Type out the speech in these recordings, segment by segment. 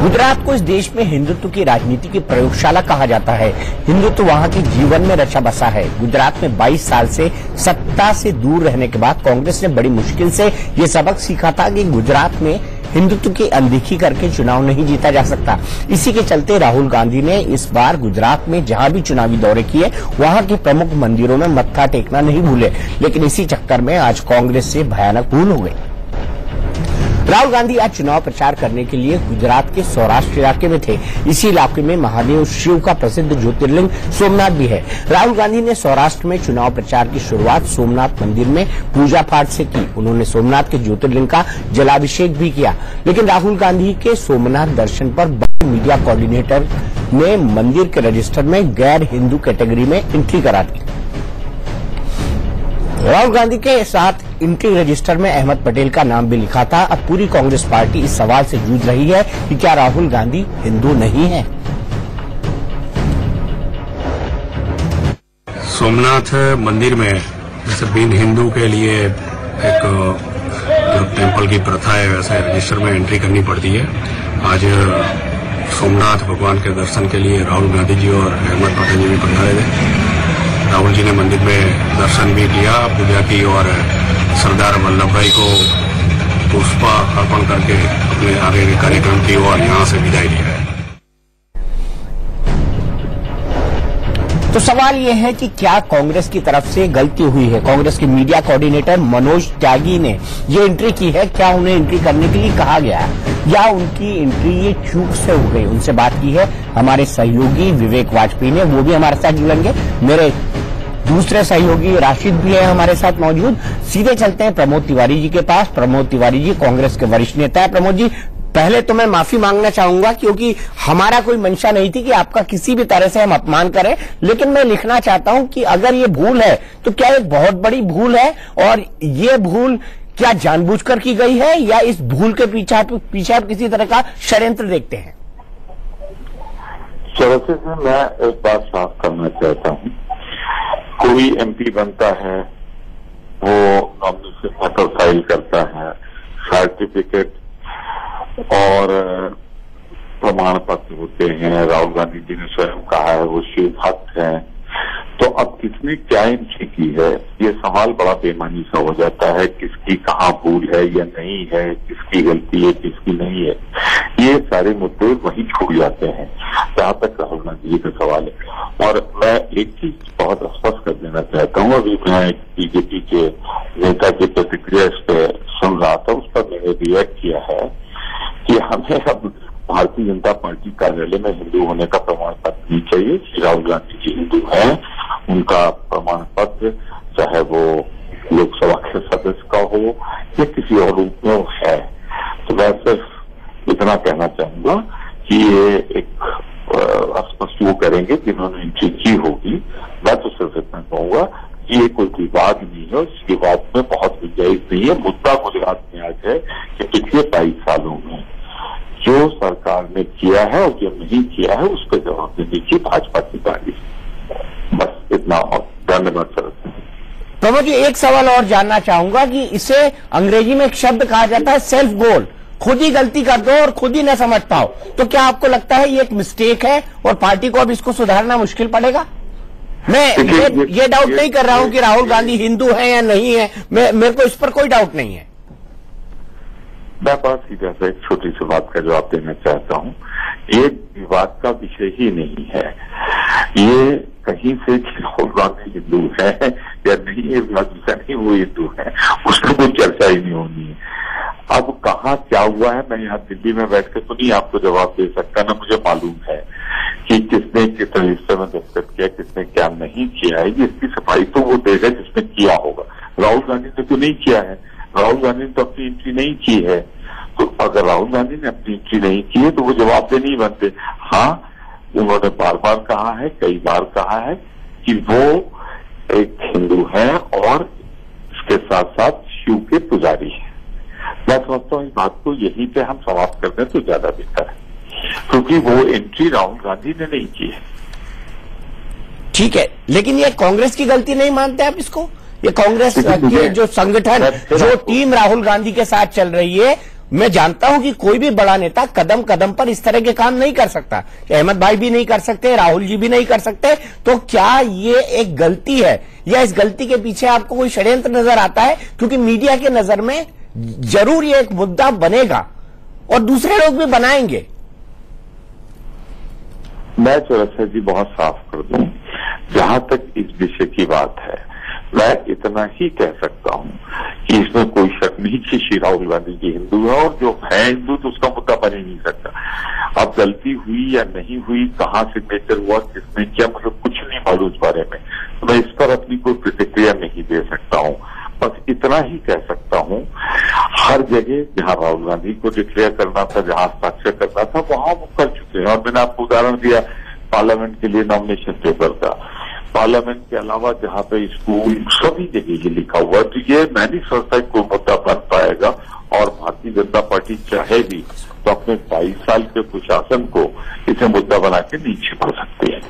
गुजरात को इस देश में हिंदुत्व की राजनीति की प्रयोगशाला कहा जाता है। हिंदुत्व वहां के जीवन में रचा बसा है। गुजरात में 22 साल से सत्ता से दूर रहने के बाद कांग्रेस ने बड़ी मुश्किल से ये सबक सीखा था कि गुजरात में हिंदुत्व की अनदेखी करके चुनाव नहीं जीता जा सकता। इसी के चलते राहुल गांधी ने इस बार गुजरात में जहां भी चुनावी दौरे किए वहां के प्रमुख मंदिरों में मत्था टेकना नहीं भूले, लेकिन इसी चक्कर में आज कांग्रेस से भयानक भूल हो गई। राहुल गांधी आज चुनाव प्रचार करने के लिए गुजरात के सौराष्ट्र इलाके में थे। इसी इलाके में महादेव शिव का प्रसिद्ध ज्योतिर्लिंग सोमनाथ भी है। राहुल गांधी ने सौराष्ट्र में चुनाव प्रचार की शुरुआत सोमनाथ मंदिर में पूजा पाठ से की। उन्होंने सोमनाथ के ज्योतिर्लिंग का जलाभिषेक भी किया, लेकिन राहुल गांधी के सोमनाथ दर्शन पर मीडिया कोऑर्डिनेटर ने मंदिर के रजिस्टर में गैर हिंदू कैटेगरी में एंट्री करा दी। राहुल गांधी के साथ एंट्री रजिस्टर में अहमद पटेल का नाम भी लिखा था। अब पूरी कांग्रेस पार्टी इस सवाल से जूझ रही है कि क्या राहुल गांधी हिंदू नहीं है। सोमनाथ मंदिर में जैसे बिन हिंदू के लिए एक जो टेम्पल की प्रथा है वैसे रजिस्टर में एंट्री करनी पड़ती है। आज सोमनाथ भगवान के दर्शन के लिए राहुल गांधी जी और अहमद पटेल जी भी पधारे थे। राहुल जी ने मंदिर में दर्शन भी किया, पूजा की और सरदार वल्लभ भाई को पुष्प अर्पण करके अपने आगे के कार्यक्रम की और यहां से विदाई दिया है। तो सवाल यह है कि क्या कांग्रेस की तरफ से गलती हुई है। कांग्रेस के मीडिया कोऑर्डिनेटर मनोज त्यागी ने ये एंट्री की है, क्या उन्हें एंट्री करने के लिए कहा गया या उनकी एंट्री ये चूक से हो गई। उनसे बात की है हमारे सहयोगी विवेक वाजपेयी ने, वो भी हमारे साथ जुड़ेंगे। मेरे दूसरे सहयोगी राशिद भी है हमारे साथ मौजूद। सीधे चलते हैं प्रमोद तिवारी जी के पास। प्रमोद तिवारी जी कांग्रेस के वरिष्ठ नेता है। प्रमोद जी, पहले तो मैं माफी मांगना चाहूंगा क्योंकि हमारा कोई मंशा नहीं थी कि आपका किसी भी तरह से हम अपमान करें, लेकिन मैं लिखना चाहता हूं कि अगर ये भूल है तो क्या एक बहुत बड़ी भूल है, और ये भूल क्या जानबूझकर की गई है या इस भूल के पीछे आप किसी तरह का षड्यंत्र देखते हैं। वैसे से मैं एक बात साफ करना चाहता हूं, कोई एमपी बनता है वो नॉमिनेशन लेटर फाइल करता है, सर्टिफिकेट और प्रमाण पत्र होते हैं। राहुल गांधी जी ने स्वयं कहा है वो शिव भक्त है। तो अब किसने क्या एंट्री की है ये सवाल बड़ा बेमानी सा हो जाता है। किसकी कहाँ भूल है या नहीं है, किसकी गलती है किसकी नहीं है, ये सारे मुद्दे वहीं छूट जाते हैं जहां तक राहुल गांधी जी का सवाल है। और मैं एक चीज बहुत स्पष्ट कर देना चाहता हूँ, अभी मैं बीजेपी के नेता की प्रतिक्रिया इस पर सुन रहा था, उस पर मैंने रिएक्ट किया है कि हमें अब भारतीय जनता पार्टी कार्यालय में हिंदू होने का प्रमाण पत्र नहीं चाहिए। श्री राहुल गांधी जी हिंदू हैं, उनका प्रमाण पत्र चाहे वो लोकसभा के सदस्य का हो या किसी और रूप में वो है। तो मैं सिर्फ इतना कहना चाहूंगा कि ये एक स्पष्ट वो करेंगे जिन्होंने एंट्री की होगी। मैं तो सिर्फ इतना कहूंगा कि ये कोई विवाद नहीं है, इस विवाद में बहुत गुंजाइश नहीं है। मुद्दा गुजरात में आज है कि पिछले 22 सालों में जो सरकार ने किया है और जो नहीं किया है उस पर जवाब देने की भाजपा की बारी। बस इतना, और धन्यवाद सर। प्रमोद जी, एक सवाल और जानना चाहूंगा कि इसे अंग्रेजी में एक शब्द कहा जाता है सेल्फ गोल, खुद ही गलती कर दो और खुद ही न समझ पाओ। तो क्या आपको लगता है ये एक मिस्टेक है और पार्टी को अब इसको सुधारना मुश्किल पड़ेगा। मैं ये डाउट नहीं कर रहा हूं कि राहुल गांधी हिंदू है या नहीं है, मेरे को इस पर कोई डाउट नहीं है। मैं बहुत सीधा सा एक छोटी सी बात का जवाब देना चाहता हूं। ये विवाद का विषय ही नहीं है। ये कहीं से राहुल गांधी हिंदू है या नहीं, ये विषय नहीं, वो हिंदू है, उसमें कोई चर्चा ही नहीं होनी है। अब कहाँ क्या हुआ है मैं यहाँ दिल्ली में बैठ के तो नहीं आपको जवाब दे सकता, ना मुझे मालूम है कि किसने किस रजिस्टर में दस्तखत किया, किसने क्या नहीं किया है। इसकी सफाई तो वो देगा जिसने किया होगा। राहुल गांधी ने तो नहीं किया है, राहुल गांधी ने तो अपनी एंट्री नहीं की है। तो अगर राहुल गांधी ने अपनी एंट्री नहीं की है तो वो जवाब देने ही बनते। हाँ, उन्होंने बार बार कहा है, कई बार कहा है कि वो एक हिंदू है और इसके साथ साथ शिव के पुजारी है। मैं समझता हूँ इस बात को यहीं पे हम समाप्त कर दें तो ज्यादा बेहतर है, क्योंकि वो एंट्री राहुल गांधी ने नहीं की है। ठीक है, लेकिन ये कांग्रेस की गलती नहीं मानते आप इसको? ये कांग्रेस के जो संगठन, जो टीम राहुल गांधी के साथ चल रही है, मैं जानता हूं कि कोई भी बड़ा नेता कदम कदम पर इस तरह के काम नहीं कर सकता। अहमद भाई भी नहीं कर सकते, राहुल जी भी नहीं कर सकते। तो क्या ये एक गलती है या इस गलती के पीछे आपको कोई षड्यंत्र नजर आता है? क्योंकि मीडिया के नजर में जरूर ये एक मुद्दा बनेगा और दूसरे लोग भी बनाएंगे। मैं चौरसिया जी बहुत साफ कर दूं, जहां तक इस विषय की बात है, मैं इतना ही कह सकता हूं कि इसमें कोई शक नहीं कि श्री राहुल गांधी जी हिंदू है, और जो है हिंदू तो उसका मुद्दा बन ही नहीं सकता। अब गलती हुई या नहीं हुई, कहां सिग्नेचर हुआ, किसने किया, मुझे कुछ नहीं मालूम इस बारे में, तो मैं इस पर अपनी कोई प्रतिक्रिया नहीं दे सकता हूं। बस इतना ही कह सकता हूं, हर जगह जहां राहुल गांधी को डिक्लेयर करना था, जहां हस्ताक्षर करना था, वहां वो कर चुके हैं। और मैंने आपको उदाहरण दिया पार्लियामेंट के लिए नॉमिनेशन पेपर का, पार्लियामेंट के अलावा जहां पे स्कूल, सभी जगह ये लिखा हुआ। तो ये मैं नहीं सोचता कोई मुद्दा बन पाएगा, और भारतीय जनता पार्टी चाहे भी तो अपने 22 साल के कुशासन को इसे मुद्दा बना के नहीं छिपा सकती है।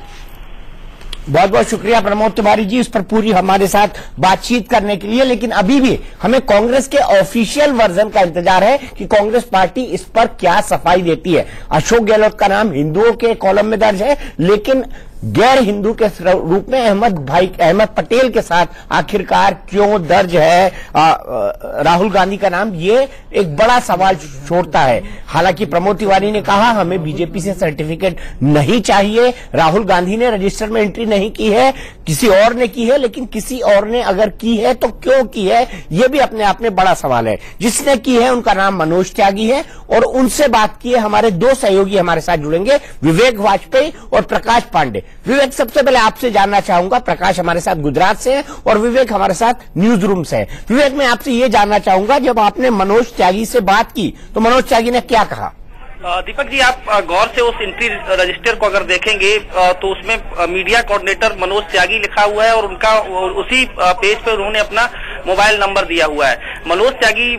बहुत बहुत शुक्रिया प्रमोद तिवारी जी, इस पर पूरी हमारे साथ बातचीत करने के लिए। लेकिन अभी भी हमें कांग्रेस के ऑफिशियल वर्जन का इंतजार है कि कांग्रेस पार्टी इस पर क्या सफाई देती है। अशोक गहलोत का नाम हिंदुओं के कॉलम में दर्ज है, लेकिन गैर हिंदू के रूप में अहमद पटेल के साथ आखिरकार क्यों दर्ज है राहुल गांधी का नाम, ये एक बड़ा सवाल छोड़ता है। हालांकि प्रमोद तिवारी ने कहा हमें बीजेपी से सर्टिफिकेट नहीं चाहिए, राहुल गांधी ने रजिस्टर में एंट्री नहीं की है, किसी और ने की है, लेकिन किसी और ने अगर की है तो क्यों की है, यह भी अपने आप में बड़ा सवाल है। जिसने की है उनका नाम मनोज त्यागी है, और उनसे बात की है हमारे दो सहयोगी हमारे साथ जुड़ेंगे, विवेक वाजपेयी और प्रकाश पांडे। विवेक, सबसे पहले आपसे जानना चाहूंगा, प्रकाश हमारे साथ गुजरात से है और विवेक हमारे साथ न्यूज रूम से है। विवेक, मैं आपसे ये जानना चाहूंगा, जब आपने मनोज त्यागी से बात की तो मनोज त्यागी ने क्या कहा? दीपक जी, आप गौर से उस एंट्री रजिस्टर को अगर देखेंगे तो उसमें मीडिया कोऑर्डिनेटर मनोज त्यागी लिखा हुआ है, और उनका उसी पेज पे उन्होंने अपना मोबाइल नंबर दिया हुआ है। मनोज त्यागी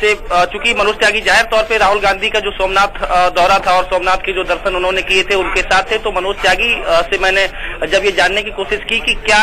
से, चूंकि मनोज त्यागी जाहिर तौर पे राहुल गांधी का जो सोमनाथ दौरा था और सोमनाथ के जो दर्शन उन्होंने किए थे उनके साथ थे, तो मनोज त्यागी से मैंने जब ये जानने की कोशिश की कि क्या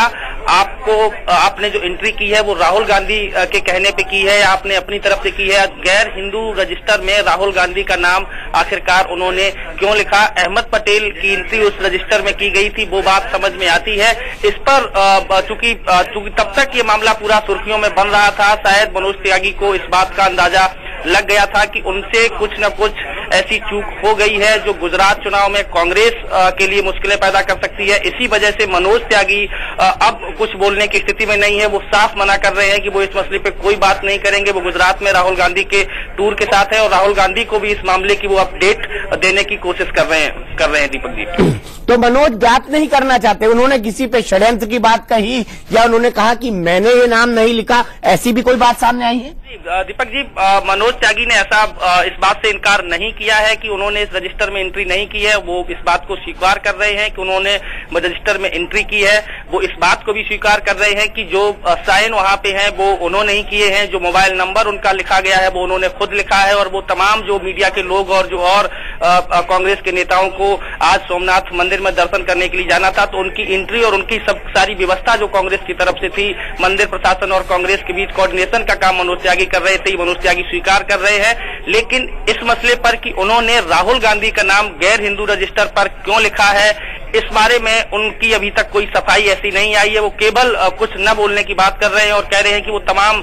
आपने जो एंट्री की है वो राहुल गांधी के कहने पे की है, आपने अपनी तरफ से की है, गैर हिंदू रजिस्टर में राहुल गांधी का नाम आखिरकार उन्होंने क्यों लिखा, अहमद पटेल की एंट्री उस रजिस्टर में की गई थी, वो बात समझ में आती है। इस पर चूंकि तब तक ये मामला पूरा सुर्खियों में बन रहा था, शायद मनोज त्यागी को इस बात का अंदाजा लग गया था कि उनसे कुछ न कुछ ऐसी चूक हो गई है जो गुजरात चुनाव में कांग्रेस के लिए मुश्किलें पैदा कर सकती है। इसी वजह से मनोज त्यागी अब कुछ बोलने की स्थिति में नहीं है। वो साफ मना कर रहे हैं कि वो इस मसले पे कोई बात नहीं करेंगे। वो गुजरात में राहुल गांधी के टूर के साथ है और राहुल गांधी को भी इस मामले की वो अपडेट देने की कोशिश कर रहे हैं दीपक जी। तो मनोज बात नहीं करना चाहते, उन्होंने किसी पे षड्यंत्र की बात कही या उन्होंने कहा कि मैंने ये नाम नहीं लिखा, ऐसी भी कोई बात सामने आई है? दीपक जी, मनोज त्यागी ने ऐसा इस बात से इनकार नहीं किया है कि उन्होंने इस रजिस्टर में एंट्री नहीं की है। वो इस बात को स्वीकार कर रहे हैं कि उन्होंने रजिस्टर में एंट्री की है। वो इस बात को भी स्वीकार कर रहे हैं कि जो साइन वहां पे हैं वो उन्होंने ही किए हैं, जो मोबाइल नंबर उनका लिखा गया है वो उन्होंने खुद लिखा है, और वो तमाम जो मीडिया के लोग और जो और कांग्रेस के नेताओं को आज सोमनाथ मंदिर में दर्शन करने के लिए जाना था, तो उनकी एंट्री और उनकी सब सारी व्यवस्था जो कांग्रेस की तरफ से थी, मंदिर प्रशासन और कांग्रेस के बीच कोऑर्डिनेशन का काम मनोज त्यागी कर रहे थे, मनोज त्यागी स्वीकार कर रहे हैं। लेकिन इस मसले पर कि उन्होंने राहुल गांधी का नाम गैर हिंदू रजिस्टर पर क्यों लिखा है, इस बारे में उनकी अभी तक कोई सफाई ऐसी नहीं आई है। वो केवल कुछ न बोलने की बात कर रहे हैं और कह रहे हैं कि वो तमाम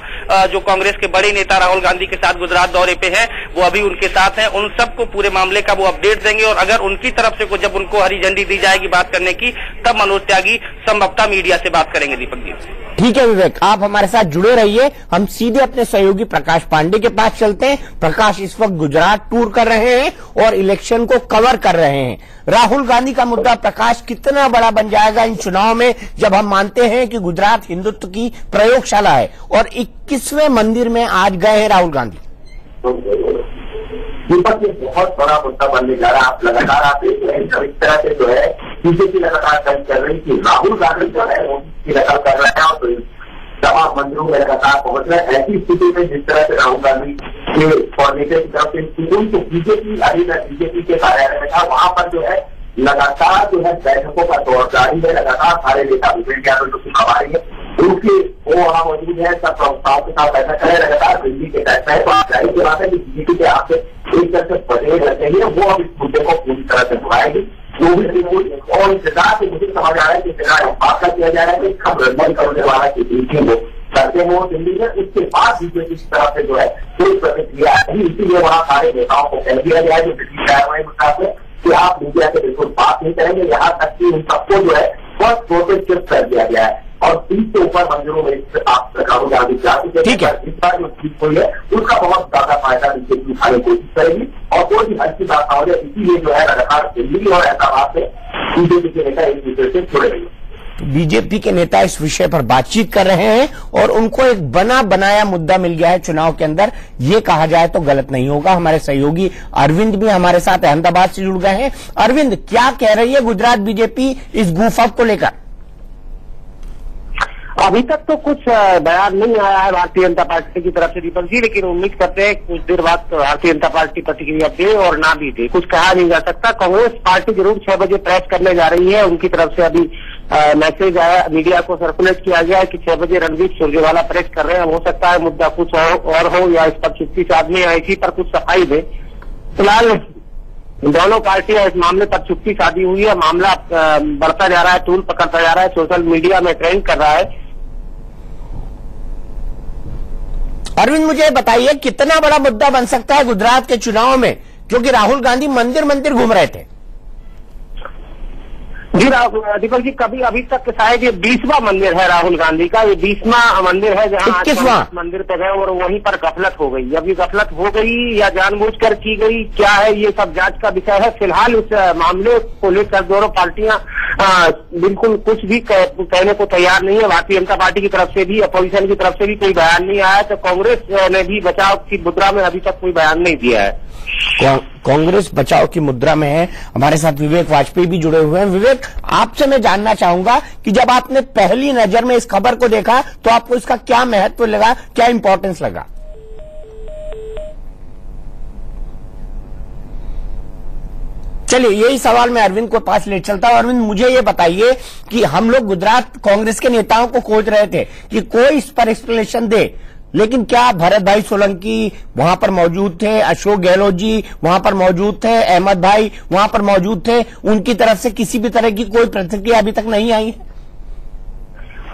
जो कांग्रेस के बड़े नेता राहुल गांधी के साथ गुजरात दौरे पे हैं वो अभी उनके साथ हैं, उन सबको पूरे मामले का वो अपडेट देंगे, और अगर उनकी तरफ से जब उनको हरी झंडी दी जाएगी बात करने की, तब मनोज त्यागी संभवतः मीडिया से बात करेंगे। दीपक जी, ठीक है विवेक, आप हमारे साथ जुड़े रहिए। हम सीधे अपने सहयोगी प्रकाश पांडे के पास चलते हैं। प्रकाश इस वक्त गुजरात टूर कर रहे हैं और इलेक्शन को कवर कर रहे हैं। राहुल गांधी का मुद्दा प्रकाश कितना बड़ा बन जाएगा इन चुनाव में, जब हम मानते हैं कि गुजरात हिंदुत्व की प्रयोगशाला है और 21वें मंदिर में आज गए हैं राहुल गांधी। दीपक, ये बहुत बड़ा मुद्दा बनने जा रहा है। आप लगातार आप देख रहे हैं इस तरह से जो है बीजेपी लगातार तय कर रही कि राहुल गांधी जो है उनकी नकल कर रहे हैं और तमाम मंदिरों में लगातार पहुंच रहे हैं। ऐसी स्थिति में जिस तरह से राहुल गांधी के कोऑर्डिनेटर की तरफ से उनको बीजेपी अभी तक बीजेपी के कार्यालय में था, वहां पर जो है लगातार जो है बैठकों का दौर जारी है, लगातार सारे नेता विभिन्न ज्ञानों को सुना रही है। उनके वो वहां मौजूद है, सब प्रवक्ताओं के साथ बैठक करें, लगातार दिल्ली के तहत है। तो आप जाहिर की बात है कि बीजेपी के आपसे एक तरह से पटेल रहते हैं, वो अब इस मुद्दे को पूरी तरह से उठाएगी। जो भी और इंतजार से मुझे समझ आ रहा है कि फैसला किया जा रहा है कि हम रद्द करने वाला की वो करते हो दिल्ली में, उसके बाद बीजेपी की तरफ से जो है कोई प्रतिक्रिया नहीं। इसीलिए वहां सारे नेताओं को कह दिया गया है जो ब्रिटिश कार्रवाई मुताबिक कि आप मीडिया से बिल्कुल बात नहीं करेंगे, यहाँ तक कि उन सबको जो है फर्स्ट नोटिस चुप कर दिया गया है। और 30 से ऊपर मंदिरों में आप राहुल गांधी जा चुके हैं। इस बार जो जीत हुई है उसका बहुत ज्यादा फायदा बीजेपी उठाने की कोशिश करेगी और कोई भी हल्की बात ना हो जाए। इसीलिए जो है लगातार दिल्ली और हैदराबाद से बीजेपी के नेता एक दूसरे से जुड़े हुए। तो बीजेपी के नेता इस विषय पर बातचीत कर रहे हैं और उनको एक बना बनाया मुद्दा मिल गया है चुनाव के अंदर, ये कहा जाए तो गलत नहीं होगा। हमारे सहयोगी अरविंद भी हमारे साथ अहमदाबाद से जुड़ गए हैं। अरविंद, क्या कह रही है गुजरात बीजेपी इस गूफअप को लेकर? अभी तक तो कुछ बयान नहीं आया है भारतीय जनता पार्टी की तरफ से दीपक जी, लेकिन उम्मीद करते हैं कुछ देर बाद भारतीय जनता पार्टी प्रतिक्रिया दे और ना भी दे, कुछ कहा नहीं जा सकता। कांग्रेस पार्टी जरूर 6 बजे प्रेस करने जा रही है। उनकी तरफ से अभी मैसेज आया, मीडिया को सर्कुलेट किया गया है कि 6 बजे रणदीप सुरजेवाला प्रेस कर रहे हैं। हो सकता है मुद्दा कुछ और हो या इस पर 36 आदमी या इसी पर कुछ सफाई दे। फिलहाल दोनों पार्टियां इस मामले पर चुप्पी साधी हुई है। मामला बढ़ता जा रहा है, टूल पकड़ता जा रहा है, सोशल मीडिया में ट्रेंड कर रहा है। अरविंद, मुझे बताइए कितना बड़ा मुद्दा बन सकता है गुजरात के चुनाव में, क्योंकि राहुल गांधी मंदिर मंदिर घूम रहे थे। जी दीपक जी, कभी अभी तक शायद ये 20वां मंदिर है राहुल गांधी का, ये 20वां मंदिर है जहां 21वां मंदिर पे गए और वहीं पर गफलत हो गई। अब ये गफलत हो गई या जानबूझकर की गई, क्या है, ये सब जांच का विषय है। फिलहाल इस मामले को लेकर दोनों पार्टियां बिल्कुल कुछ भी कहने को तैयार नहीं है। भारतीय जनता पार्टी की तरफ से भी, अपोजिशन की तरफ से भी कोई बयान नहीं आया। तो कांग्रेस ने भी बचाव की मुद्रा में अभी तक कोई बयान नहीं दिया है। कांग्रेस बचाव की मुद्रा में है। हमारे साथ विवेक वाजपेयी भी जुड़े हुए हैं। विवेक, आपसे मैं जानना चाहूंगा कि जब आपने पहली नजर में इस खबर को देखा तो आपको इसका क्या महत्व लगा, क्या इंपॉर्टेंस लगा? चलिए, यही सवाल मैं अरविंद को पास ले चलता हूं। अरविंद, मुझे ये बताइए कि हम लोग गुजरात कांग्रेस के नेताओं को खोज रहे थे कि कोई इस पर एक्सप्लेनेशन दे, लेकिन क्या भरत भाई सोलंकी वहां पर मौजूद थे, अशोक गहलोत जी वहां पर मौजूद थे, अहमद भाई वहां पर मौजूद थे, उनकी तरफ से किसी भी तरह की कोई प्रतिक्रिया अभी तक नहीं आई है?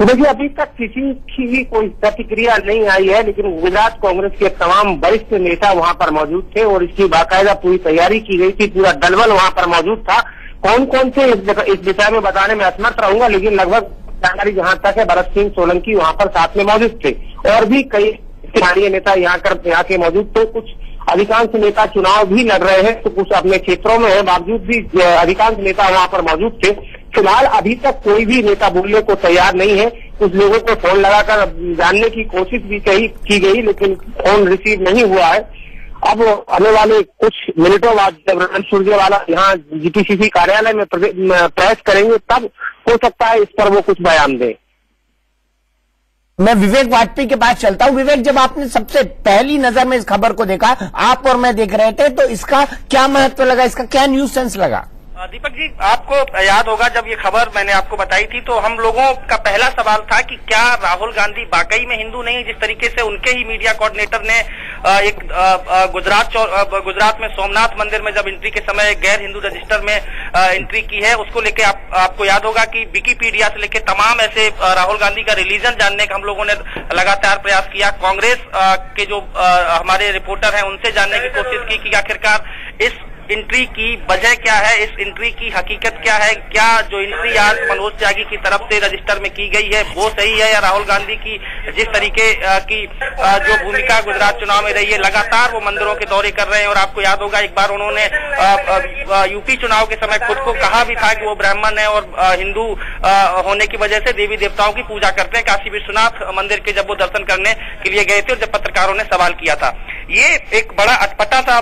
देखिए, अभी तक किसी की भी कोई प्रतिक्रिया नहीं आई है, लेकिन गुजरात कांग्रेस के तमाम वरिष्ठ नेता वहां पर मौजूद थे और इसकी बाकायदा पूरी तैयारी की गई थी। पूरा दलबल वहां पर मौजूद था। कौन कौन से इस विषय में बताने में असमर्थ रहूंगा, लेकिन लगभग जानकारी जहां तक है, भरत सिंह सोलंकी वहां पर साथ में मौजूद थे और भी कई स्थानीय नेता यहाँ के मौजूद थे। कुछ अधिकांश नेता चुनाव भी लड़ रहे हैं, तो कुछ अपने क्षेत्रों में है, बावजूद भी अधिकांश नेता वहां पर मौजूद थे। फिलहाल अभी तक कोई भी नेता बोलने को तैयार नहीं है। कुछ लोगों को फोन लगाकर जानने की कोशिश भी की गई, लेकिन फोन रिसीव नहीं हुआ है। अब आने वाले कुछ मिनटों बाद जब रणदीप सुरजेवाला यहाँ जीपीसीसी कार्यालय में प्रेस करेंगे, तब हो सकता है इस पर वो कुछ बयान दे। मैं विवेक वाजपेयी के पास चलता हूं। विवेक, जब आपने सबसे पहली नजर में इस खबर को देखा, आप और मैं देख रहे थे, तो इसका क्या महत्व लगा, इसका क्या न्यूज सेंस लगा? दीपक जी, आपको याद होगा जब ये खबर मैंने आपको बताई थी तो हम लोगों का पहला सवाल था कि क्या राहुल गांधी वाकई में हिंदू नहीं, जिस तरीके से उनके ही मीडिया कोऑर्डिनेटर ने एक गुजरात में सोमनाथ मंदिर में जब एंट्री के समय गैर हिंदू रजिस्टर में एंट्री की है, उसको लेके आपको याद होगा कि विकिपीडिया से लेके तमाम ऐसे राहुल गांधी का रिलीजन जानने का हम लोगों ने लगातार प्रयास किया। कांग्रेस के जो हमारे रिपोर्टर हैं उनसे जानने की कोशिश की कि आखिरकार इस एंट्री की वजह क्या है, इस एंट्री की हकीकत क्या है, क्या जो एंट्री आज मनोज त्यागी की तरफ से रजिस्टर में की गई है वो सही है, या राहुल गांधी की जिस तरीके की जो भूमिका गुजरात चुनाव में रही है, लगातार वो मंदिरों के दौरे कर रहे हैं। और आपको याद होगा एक बार उन्होंने यूपी चुनाव के समय खुद को कहा भी था कि वो ब्राह्मण है और हिंदू होने की वजह से देवी देवताओं की पूजा करते हैं। काशी विश्वनाथ मंदिर के जब वो दर्शन करने के लिए गए थे और जब पत्रकारों ने सवाल किया था, ये एक बड़ा अटपटा सा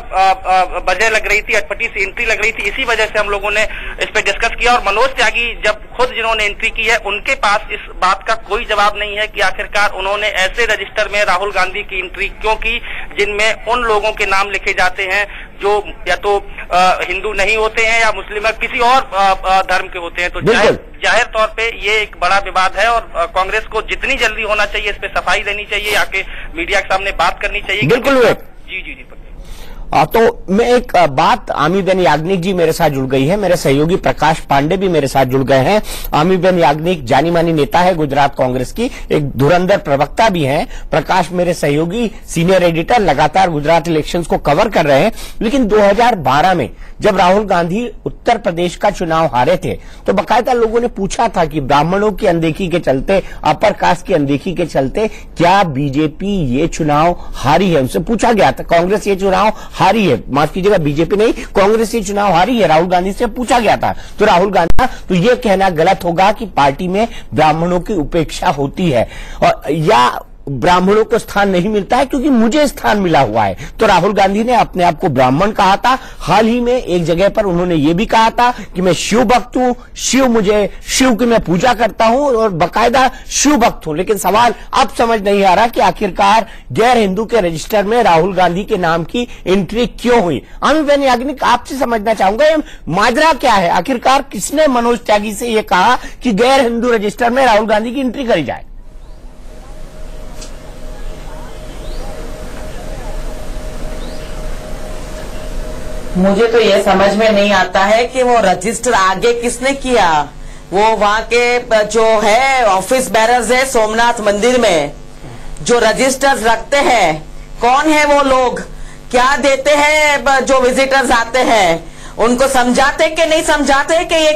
वजह लग रही थी, अटपटी सी एंट्री लग रही थी। इसी वजह से हम लोगों ने इस पे डिस्कस किया और मनोज त्यागी जब खुद जिन्होंने एंट्री की है उनके पास इस बात का कोई जवाब नहीं है कि आखिरकार उन्होंने ऐसे रजिस्टर में राहुल गांधी की एंट्री क्यों की जिनमें उन लोगों के नाम लिखे जाते हैं जो या तो हिंदू नहीं होते हैं या मुस्लिम या किसी और धर्म के होते हैं। तो जाहिर तौर पे ये एक बड़ा विवाद है और कांग्रेस को जितनी जल्दी होना चाहिए इस पे सफाई देनी चाहिए, आके मीडिया के सामने बात करनी चाहिए। बिल्कुल जी। तो मैं एक बात, आमीबेन याग्निक जी मेरे साथ जुड़ गई है, मेरे सहयोगी प्रकाश पांडे भी मेरे साथ जुड़ गए हैं। आमीबेन याग्निक जानी मानी नेता है गुजरात कांग्रेस की, एक धुरंधर प्रवक्ता भी हैं। प्रकाश मेरे सहयोगी सीनियर एडिटर, लगातार गुजरात इलेक्शंस को कवर कर रहे हैं। लेकिन 2012 में जब राहुल गांधी उत्तर प्रदेश का चुनाव हारे थे तो बाकायदा लोगों ने पूछा था कि ब्राह्मणों की अनदेखी के चलते, अपर कास्ट की अनदेखी के चलते क्या बीजेपी ये चुनाव हारी है। उनसे पूछा गया था, कांग्रेस ये चुनाव हारी है, माफ कीजिएगा बीजेपी नहीं, कांग्रेस ये चुनाव हारी है, राहुल गांधी से पूछा गया था। तो राहुल गांधी, तो ये कहना गलत होगा कि पार्टी में ब्राह्मणों की उपेक्षा होती है और या ब्राह्मणों को स्थान नहीं मिलता है क्योंकि मुझे स्थान मिला हुआ है। तो राहुल गांधी ने अपने आप को ब्राह्मण कहा था। हाल ही में एक जगह पर उन्होंने ये भी कहा था कि मैं शिव भक्त हूं, शिव की मैं पूजा करता हूं और बाकायदा शिव भक्त हूं। लेकिन सवाल अब समझ नहीं आ रहा कि आखिरकार गैर हिंदू के रजिस्टर में राहुल गांधी के नाम की एंट्री क्यों हुई। आमीबेन याग्निक, आपसे समझना चाहूंगा ये माजरा क्या है, आखिरकार किसने मनोज त्यागी से यह कहा कि गैर हिंदू रजिस्टर में राहुल गांधी की एंट्री करी जाए। मुझे तो ये समझ में नहीं आता है कि वो रजिस्टर आगे किसने किया। वो वहाँ के जो है ऑफिस बैरर्स है सोमनाथ मंदिर में जो रजिस्टर्स रखते हैं, कौन है वो लोग, क्या देते हैं जो विजिटर्स आते हैं, उनको समझाते कि नहीं समझाते कि ये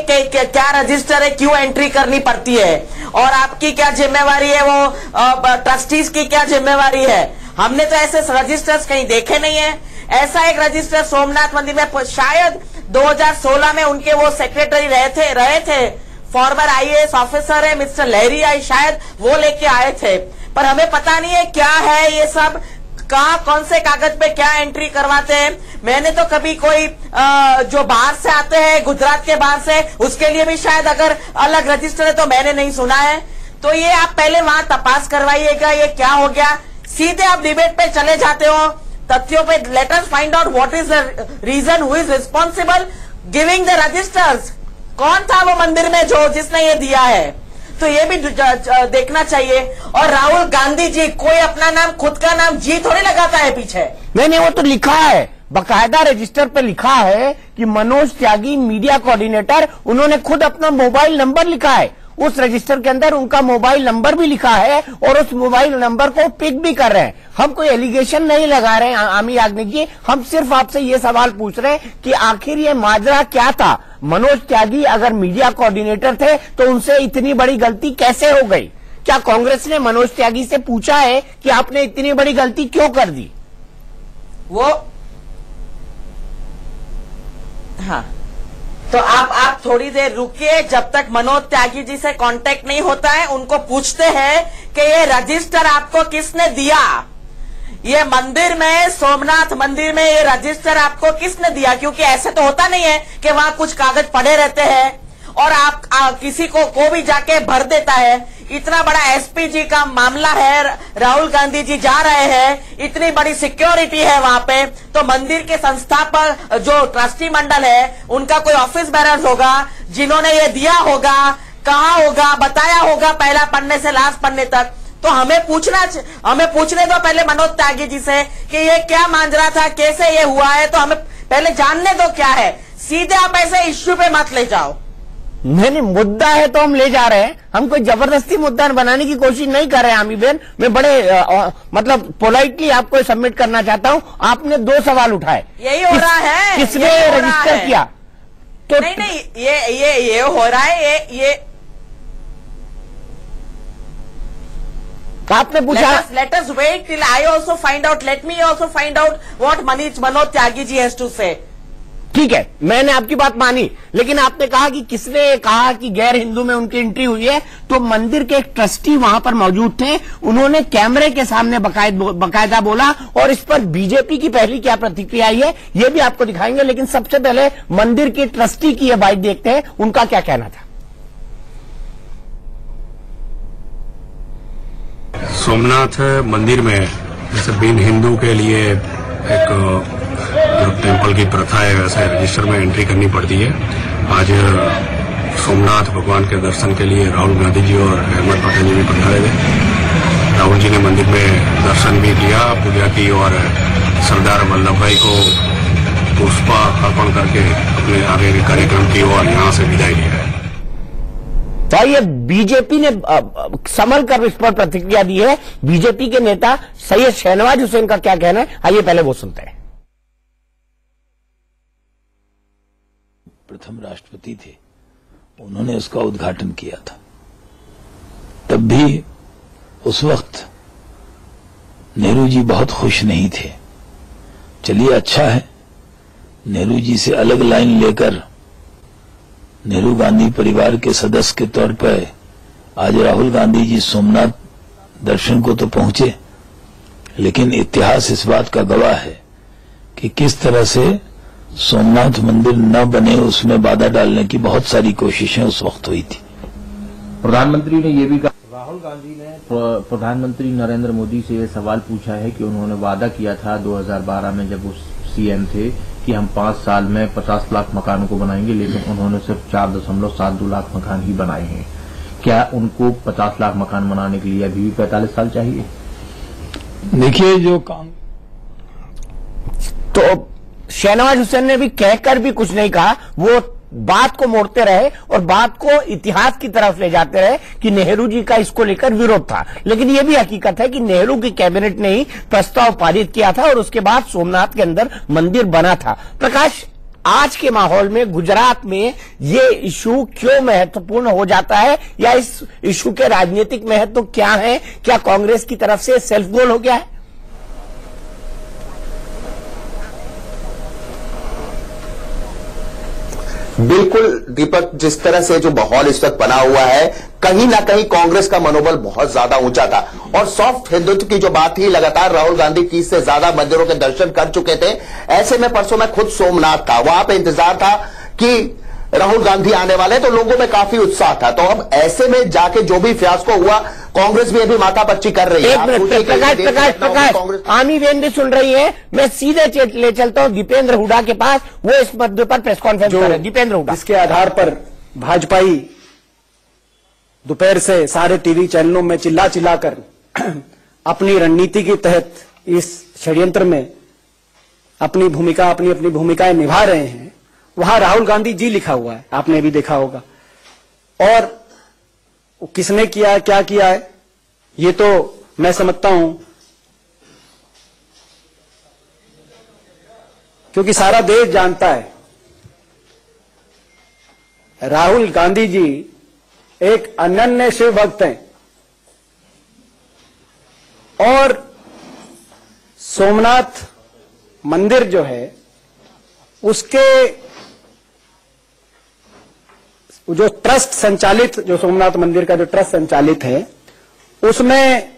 क्या रजिस्टर है, क्यों एंट्री करनी पड़ती है और आपकी क्या जिम्मेवारी है, वो ट्रस्टीज की क्या जिम्मेवारी है। हमने तो ऐसे रजिस्टर्स कहीं देखे नहीं है। ऐसा एक रजिस्टर सोमनाथ मंदिर में शायद 2016 में उनके वो सेक्रेटरी रहे थे फॉर्मर आईएएस ऑफिसर है मिस्टर लहरिया, शायद वो लेके आए थे, पर हमें पता नहीं है क्या है ये सब, कहाँ कौन से कागज पे क्या एंट्री करवाते हैं। मैंने तो कभी कोई जो बाहर से आते हैं गुजरात के बाहर से, उसके लिए भी शायद अगर अलग रजिस्टर है तो मैंने नहीं सुना है। तो ये आप पहले वहां तपास करवाइएगा ये क्या हो गया। सीधे आप डिबेट पे चले जाते हो तथ्यों पे। Let us find out what is the reason, who is responsible giving the registers. कौन था वो मंदिर में जिसने ये दिया है, तो ये भी देखना चाहिए। और राहुल गांधी जी कोई अपना नाम, खुद का नाम जी थोड़ी लगाता है पीछे। नहीं, वो तो लिखा है, बाकायदा रजिस्टर पे लिखा है कि मनोज त्यागी मीडिया कोऑर्डिनेटर, उन्होंने खुद अपना मोबाइल नंबर लिखा है। उस रजिस्टर के अंदर उनका मोबाइल नंबर भी लिखा है और उस मोबाइल नंबर को पिक भी कर रहे हैं। हम कोई एलिगेशन नहीं लगा रहे हैं आमी याग्निक जी, हम सिर्फ आपसे ये सवाल पूछ रहे हैं कि आखिर ये माजरा क्या था। मनोज त्यागी अगर मीडिया कोऑर्डिनेटर थे तो उनसे इतनी बड़ी गलती कैसे हो गई। क्या कांग्रेस ने मनोज त्यागी से पूछा है कि आपने इतनी बड़ी गलती क्यों कर दी? वो हाँ, तो आप थोड़ी देर रुकिए, जब तक मनोज त्यागी जी से कांटेक्ट नहीं होता है उनको पूछते हैं कि ये रजिस्टर आपको किसने दिया, ये मंदिर में, सोमनाथ मंदिर में ये रजिस्टर आपको किसने दिया। क्योंकि ऐसे तो होता नहीं है कि वहां कुछ कागज पड़े रहते हैं और आप किसी को भी जाके भर देता है। इतना बड़ा एसपीजी का मामला है, राहुल गांधी जी जा रहे हैं, इतनी बड़ी सिक्योरिटी है वहां पे, तो मंदिर के संस्थापक जो ट्रस्टी मंडल है उनका कोई ऑफिस बैरर्स होगा जिन्होंने ये दिया होगा, कहाँ होगा, बताया होगा पहला पन्ने से लास्ट पन्ने तक। तो हमें पूछने दो पहले मनोज त्यागी जी से कि ये क्या मांजरा था, कैसे ये हुआ है, तो हमें पहले जानने दो क्या है। सीधे आप ऐसे इश्यू पे मत ले जाओ। नहीं, मुद्दा है तो हम ले जा रहे हैं, हम कोई जबरदस्ती मुद्दा बनाने की कोशिश नहीं कर रहे हैं। आमीबेन, मैं बड़े मतलब पोलाइटली आपको सबमिट करना चाहता हूं। आपने 2 सवाल उठाए, यही हो रहा है, किसने रजिस्टर किया, तो नहीं ये हो रहा है, ये आपने पूछा। Let us wait till I also find out. Let me also find out what Manoj Tyagi ji has to say. ठीक है, मैंने आपकी बात मानी, लेकिन आपने कहा कि किसने कहा कि गैर हिंदू में उनकी एंट्री हुई है, तो मंदिर के एक ट्रस्टी वहां पर मौजूद थे, उन्होंने कैमरे के सामने बकायदा बोला। और इस पर बीजेपी की पहली क्या प्रतिक्रिया आई है ये भी आपको दिखाएंगे, लेकिन सबसे पहले मंदिर के ट्रस्टी की यह बात देखते हैं, उनका क्या कहना था। सोमनाथ मंदिर में जैसे बिन हिंदू के लिए एक जो टेम्पल की प्रथा है वैसे रजिस्टर में एंट्री करनी पड़ती है। आज सोमनाथ भगवान के दर्शन के लिए राहुल गांधी जी और अहमद पटेल जी भी पधारे थे। राहुल जी ने मंदिर में दर्शन भी किया, पूजा की और सरदार वल्लभ भाई को पुष्पा अर्पण करके अपने आगे के कार्यक्रम की और यहाँ से विदाई लिया है। तो ये बीजेपी ने संभल कर इस पर प्रतिक्रिया दी है। बीजेपी के नेता सैयद शहनवाज हुसैन का क्या कहना है, आइए पहले वो सुनते हैं। प्रथम राष्ट्रपति थे, उन्होंने उसका उद्घाटन किया था। तब भी उस वक्त नेहरू जी बहुत खुश नहीं थे। चलिए अच्छा है, नेहरू जी से अलग लाइन लेकर नेहरू गांधी परिवार के सदस्य के तौर पर आज राहुल गांधी जी सोमनाथ दर्शन को तो पहुंचे, लेकिन इतिहास इस बात का गवाह है कि किस तरह से सोमनाथ मंदिर न बने उसमें बाधा डालने की बहुत सारी कोशिशें उस वक्त हुई थी। प्रधानमंत्री ने ये भी कहा, राहुल गांधी ने प्रधानमंत्री नरेंद्र मोदी से ये सवाल पूछा है कि उन्होंने वादा किया था 2012 में जब वो सीएम थे कि हम 5 साल में 50 लाख मकानों को बनाएंगे, लेकिन उन्होंने सिर्फ 4.72 लाख मकान ही बनाए हैं। क्या उनको 50 लाख मकान बनाने के लिए अभी भी 45 साल चाहिए? देखिए, जो काम तो शहनवाज हुसैन ने भी कहकर भी कुछ नहीं कहा, वो बात को मोड़ते रहे और बात को इतिहास की तरफ ले जाते रहे कि नेहरू जी का इसको लेकर विरोध था। लेकिन यह भी हकीकत है कि नेहरू की कैबिनेट ने ही प्रस्ताव पारित किया था और उसके बाद सोमनाथ के अंदर मंदिर बना था। प्रकाश, आज के माहौल में गुजरात में ये इशू क्यों महत्वपूर्ण हो जाता है, या इस इशू के राजनीतिक महत्व क्या है? क्या कांग्रेस की तरफ से सेल्फ गोल हो गया है? बिल्कुल दीपक, जिस तरह से जो माहौल इस वक्त बना हुआ है, कहीं ना कहीं कांग्रेस का मनोबल बहुत ज्यादा ऊंचा था और सॉफ्ट हिंदुत्व की जो बात थी, लगातार राहुल गांधी 30 से ज्यादा मंदिरों के दर्शन कर चुके थे। ऐसे में परसों मैं खुद सोमनाथ था, वहां पे इंतजार था कि राहुल गांधी आने वाले, तो लोगों में काफी उत्साह था। तो अब ऐसे में जाके जो भी फियास्को हुआ, कांग्रेस भी अभी माथापच्ची कर रही है। प्रकाश, आमी बेन भी सुन रही है, मैं सीधे ले चलता हूं दीपेंद्र हुडा के पास, वो इस मुद्दे पर प्रेस कॉन्फ्रेंस कर रहे हैं। दीपेंद्र हुडा, इसके आधार पर भाजपाई दोपहर से सारे टीवी चैनलों में चिल्ला चिल्लाकर अपनी रणनीति के तहत इस षड्यंत्र में अपनी भूमिकाएं निभा रहे हैं। वहां राहुल गांधी जी लिखा हुआ है, आपने भी देखा होगा, और किसने किया है, क्या किया है, ये तो मैं समझता हूं, क्योंकि सारा देश जानता है राहुल गांधी जी एक अनन्य शिव भक्त हैं और सोमनाथ मंदिर जो है उसके जो ट्रस्ट संचालित, जो सोमनाथ मंदिर का जो ट्रस्ट संचालित है, उसमें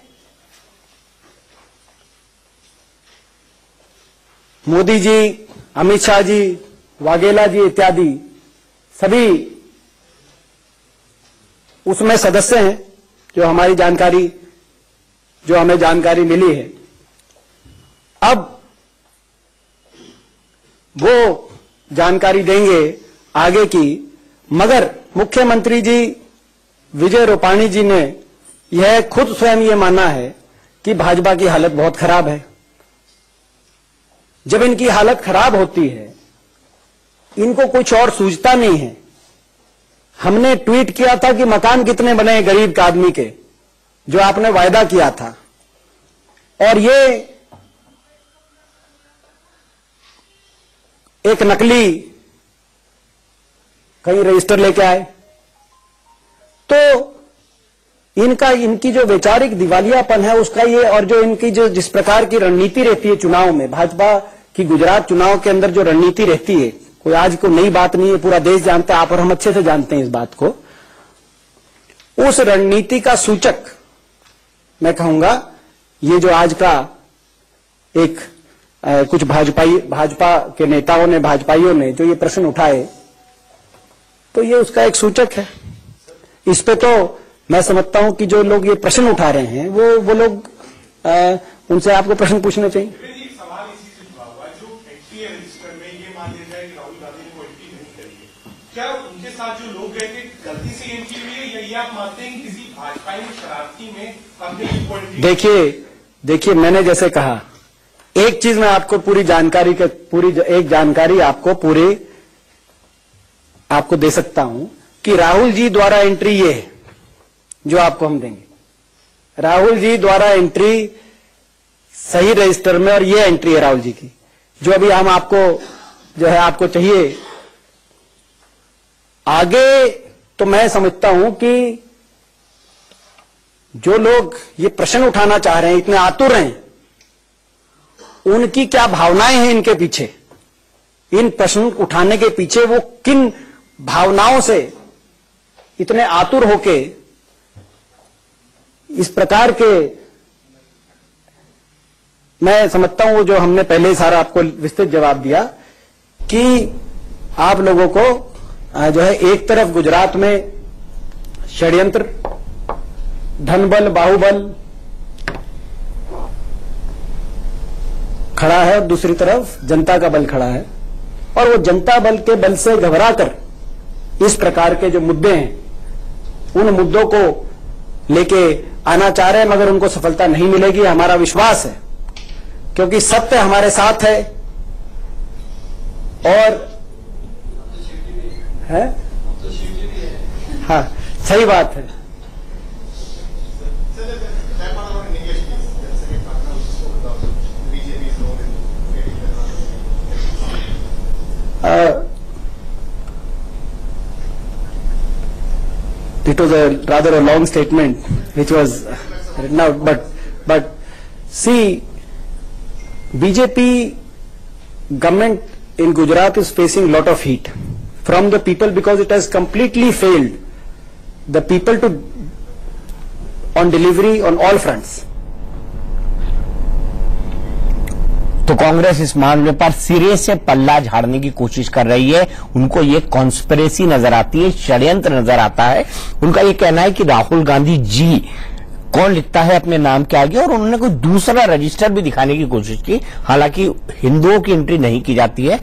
मोदी जी, अमित शाह जी, वाघेला जी इत्यादि सभी उसमें सदस्य हैं, जो हमें जानकारी मिली है। अब वो जानकारी देंगे आगे की, मगर मुख्यमंत्री जी विजय रूपाणी जी ने यह खुद स्वयं ये माना है कि भाजपा की हालत बहुत खराब है। जब इनकी हालत खराब होती है, इनको कुछ और सूझता नहीं है। हमने ट्वीट किया था कि मकान कितने बने गरीब आदमी के, जो आपने वायदा किया था, और ये एक नकली कहीं रजिस्टर लेके आए। तो इनकी जो वैचारिक दिवालियापन है उसका ये, और जो इनकी जो जिस प्रकार की रणनीति रहती है चुनाव में, भाजपा की गुजरात चुनाव के अंदर जो रणनीति रहती है, कोई आज को नई बात नहीं है, पूरा देश जानता है, आप और हम अच्छे से जानते हैं इस बात को। उस रणनीति का सूचक मैं कहूंगा ये जो आज का एक कुछ भाजपा के नेताओं ने, भाजपाइयों ने जो ये प्रश्न उठाए, तो ये उसका एक सूचक है। इस पे तो मैं समझता हूं कि जो लोग ये प्रश्न उठा रहे हैं वो लोग उनसे आपको प्रश्न पूछना चाहिए। ये आप मानते हैं कि किसी भाजपाई शरारती में आपके देखिए मैंने जैसे कहा, एक चीज मैं आपको एक जानकारी आपको दे सकता हूं कि राहुल जी द्वारा एंट्री ये है जो आपको हम देंगे। राहुल जी द्वारा एंट्री सही रजिस्टर में, और ये एंट्री है राहुल जी की जो अभी हम आपको चाहिए। आगे तो मैं समझता हूं कि जो लोग ये प्रश्न उठाना चाह रहे हैं, इतने आतुर हैं, उनकी क्या भावनाएं हैं इनके पीछे, इन प्रश्न उठाने के पीछे वो किन भावनाओं से इतने आतुर होके इस प्रकार के, मैं समझता हूं जो हमने पहले ही सारा आपको विस्तृत जवाब दिया कि आप लोगों को जो है एक तरफ गुजरात में षड्यंत्र, धनबल, बाहुबल खड़ा है और दूसरी तरफ जनता का बल खड़ा है, और वो जनता बल के बल से घबराकर इस प्रकार के जो मुद्दे हैं उन मुद्दों को लेके आना चाह रहे हैं, मगर उनको सफलता नहीं मिलेगी, हमारा विश्वास है, क्योंकि सत्य हमारे साथ है। और है हाँ, सही बात है। It was rather a long statement which was written out, but see, BJP government in Gujarat is facing lot of heat from the people because it has completely failed the people on delivery on all fronts. तो कांग्रेस इस मामले पर सिरे से पल्ला झाड़ने की कोशिश कर रही है। उनको ये कॉन्स्पिरेसी नजर आती है, षड्यंत्र नजर आता है। उनका ये कहना है कि राहुल गांधी जी कौन लिखता है अपने नाम के आगे, और उन्होंने कोई दूसरा रजिस्टर भी दिखाने की कोशिश की। हालांकि हिंदुओं की एंट्री नहीं की जाती है।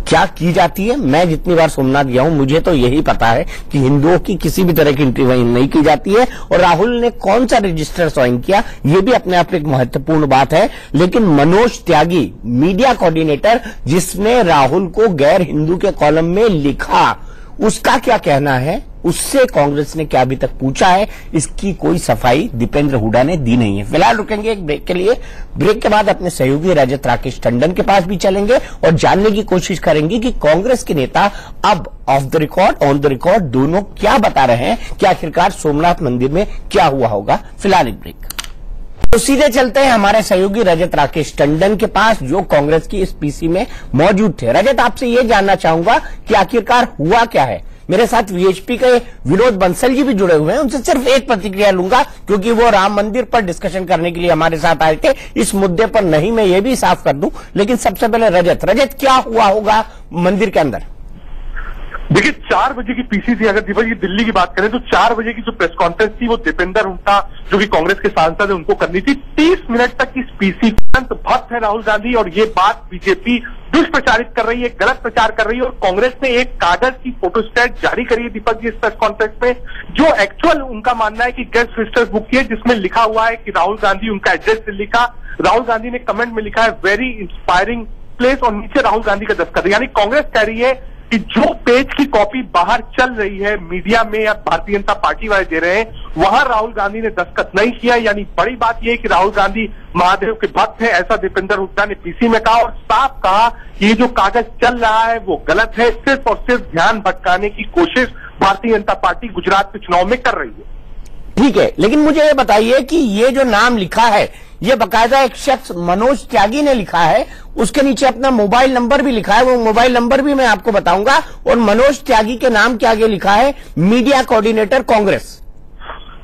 क्या की जाती है, मैं जितनी बार सोमनाथ गया हूं मुझे तो यही पता है कि हिंदुओं की किसी भी तरह की एंट्री वहीं नहीं की जाती है। और राहुल ने कौन सा रजिस्टर साइन किया, यह भी अपने आप एक महत्वपूर्ण बात है। लेकिन मनोज त्यागी, मीडिया कोऑर्डिनेटर, जिसने राहुल को गैर हिंदू के कॉलम में लिखा, उसका क्या कहना है, उससे कांग्रेस ने क्या अभी तक पूछा है, इसकी कोई सफाई दीपेंद्र हुड्डा ने दी नहीं है। फिलहाल रुकेंगे एक ब्रेक के लिए। ब्रेक के बाद अपने सहयोगी रजत राकेश टंडन के पास भी चलेंगे और जानने की कोशिश करेंगे कि कांग्रेस के नेता अब of the record, on the record दोनों क्या बता रहे हैं कि आखिरकार सोमनाथ मंदिर में क्या हुआ होगा। फिलहाल एक ब्रेक। तो सीधे चलते हैं हमारे सहयोगी रजत राकेश टंडन के पास, जो कांग्रेस की इस पीसी में मौजूद थे। रजत, आपसे यह जानना चाहूंगा कि आखिरकार हुआ क्या है। मेरे साथ वीएचपी के विनोद बंसल जी भी जुड़े हुए हैं, उनसे सिर्फ एक प्रतिक्रिया लूंगा क्योंकि वो राम मंदिर पर डिस्कशन करने के लिए हमारे साथ आए थे। इस मुद्दे पर नहीं, मैं ये भी साफ कर दूं, लेकिन सबसे पहले रजत क्या हुआ होगा मंदिर के अंदर? देखिए, 4 बजे की पीसी थी। अगर दीपक जी दिल्ली की बात करें तो 4 बजे की जो प्रेस कॉन्फ्रेंस थी वो दीपेंद्र हुड्डा जो कि कांग्रेस के सांसद है उनको करनी थी। 30 मिनट तक इस पीसी भक्त है राहुल गांधी, और ये बात बीजेपी दुष्प्रचारित कर रही है, गलत प्रचार कर रही है। और कांग्रेस ने एक कागज की फोटोस्टेट जारी करी है दीपक जी इस प्रेस कॉन्फ्रेंस में, जो एक्चुअल उनका मानना है कि गेस्ट विजिटर्स बुक की है, जिसमें लिखा हुआ है कि राहुल गांधी, उनका एड्रेस लिखा, राहुल गांधी ने कमेंट में लिखा है वेरी इंस्पायरिंग प्लेस, और नीचे राहुल गांधी का दस्तखत। यानी कांग्रेस कह रही है कि जो पेज की कॉपी बाहर चल रही है मीडिया में या भारतीय जनता पार्टी वाले दे रहे हैं, वहां राहुल गांधी ने दस्तखत नहीं किया। यानी बड़ी बात यह है कि राहुल गांधी महादेव के भक्त हैं, ऐसा दीपेंद्र हुड्डा ने पीसी में कहा, और साफ कहा कि ये जो कागज चल रहा है वो गलत है, सिर्फ और सिर्फ ध्यान भटकाने की कोशिश भारतीय जनता पार्टी गुजरात के चुनाव में कर रही है। ठीक है, लेकिन मुझे ये बताइए कि ये जो नाम लिखा है ये बकायदा एक शख्स मनोज त्यागी ने लिखा है, उसके नीचे अपना मोबाइल नंबर भी लिखा है, वो मोबाइल नंबर भी मैं आपको बताऊंगा, और मनोज त्यागी के नाम के आगे लिखा है मीडिया कोऑर्डिनेटर कांग्रेस।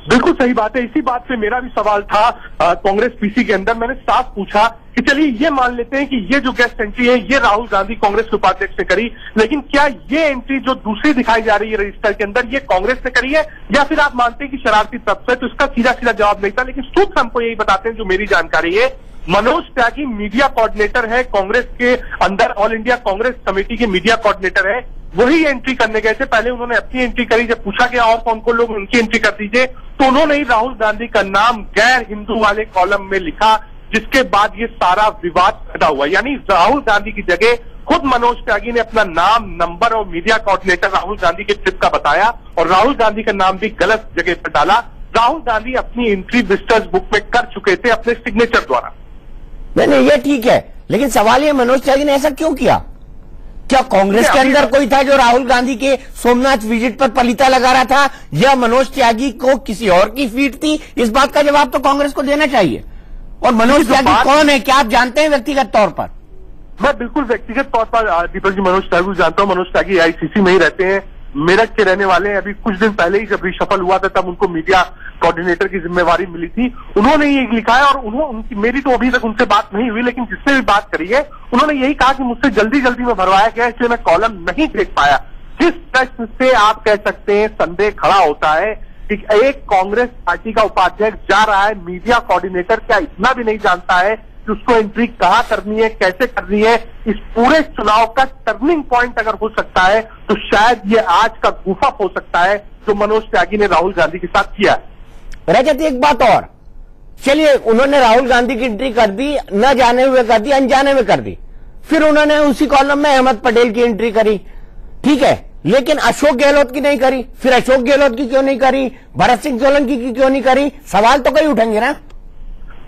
बिल्कुल सही बात है। इसी बात से मेरा भी सवाल था कांग्रेस पीसी के अंदर। मैंने साफ पूछा कि चलिए ये मान लेते हैं कि ये जो गेस्ट एंट्री है ये राहुल गांधी कांग्रेस के उपाध्यक्ष ने करी, लेकिन क्या ये एंट्री जो दूसरी दिखाई जा रही है रजिस्टर के अंदर ये कांग्रेस ने करी है, या फिर आप मानते हैं कि शरारती तत्व है? तो इसका सीधा सीधा जवाब नहीं था, लेकिन सूत्र हमको यही बताते हैं जो मेरी जानकारी है। मनोज त्यागी मीडिया कोऑर्डिनेटर है कांग्रेस के अंदर, ऑल इंडिया कांग्रेस कमेटी के मीडिया कोऑर्डिनेटर है। वही एंट्री करने गए थे। पहले उन्होंने अपनी एंट्री करी, जब पूछा गया और कौन कौन लोग उनकी एंट्री कर दीजिए, तो उन्होंने ही राहुल गांधी का नाम गैर हिंदू वाले कॉलम में लिखा, जिसके बाद ये सारा विवाद पैदा हुआ। यानी राहुल गांधी की जगह खुद मनोज त्यागी ने अपना नाम, नंबर और मीडिया कोऑर्डिनेटर राहुल गांधी के ट्रिप का बताया और राहुल गांधी का नाम भी गलत जगह पर डाला। राहुल गांधी अपनी एंट्री विजिटर्स बुक में कर चुके थे अपने सिग्नेचर द्वारा। नहीं, ये ठीक है, लेकिन सवाल ये मनोज त्यागी ने ऐसा क्यों किया? क्या कांग्रेस के अंदर कोई था जो राहुल गांधी के सोमनाथ विजिट पर पलीता लगा रहा था, या मनोज त्यागी को किसी और की फीट थी? इस बात का जवाब तो कांग्रेस को देना चाहिए। और मनोज त्यागी कौन है, क्या आप जानते हैं व्यक्तिगत तौर पर? मैं बिल्कुल व्यक्तिगत तौर पर दीपक जी मनोज त्यागी को जानता हूं। मनोज त्यागी आईसीसी में ही रहते हैं, मेरठ के रहने वाले हैं। अभी कुछ दिन पहले ही जब रिशफल हुआ था तब उनको मीडिया कोऑर्डिनेटर की जिम्मेवारी मिली थी, उन्होंने ये लिखा है। और मेरी तो अभी तक उनसे बात नहीं हुई, लेकिन जिससे भी बात करी है उन्होंने यही कहा कि मुझसे जल्दी जल्दी में भरवाया गया, इसलिए मैं कॉलम नहीं देख पाया। जिस प्रश्न से आप कह सकते हैं संदेह खड़ा होता है कि एक कांग्रेस पार्टी का उपाध्यक्ष जा रहा है, मीडिया कोऑर्डिनेटर क्या इतना भी नहीं जानता है कि उसको एंट्री कहां करनी है, कैसे करनी है? इस पूरे चुनाव का टर्निंग पॉइंट अगर हो सकता है तो शायद ये आज का गुफा हो सकता है जो मनोज त्यागी ने राहुल गांधी के साथ किया है। रजत, एक बात और, चलिए उन्होंने राहुल गांधी की एंट्री कर दी, न जाने हुए कर दी, अनजाने में कर दी, फिर उन्होंने उसी कॉलम में अहमद पटेल की एंट्री करी, ठीक है, लेकिन अशोक गहलोत की नहीं करी। फिर अशोक गहलोत की क्यों नहीं करी, भरत सिंह सोलंकी की क्यों नहीं करी? सवाल तो कई उठेंगे ना।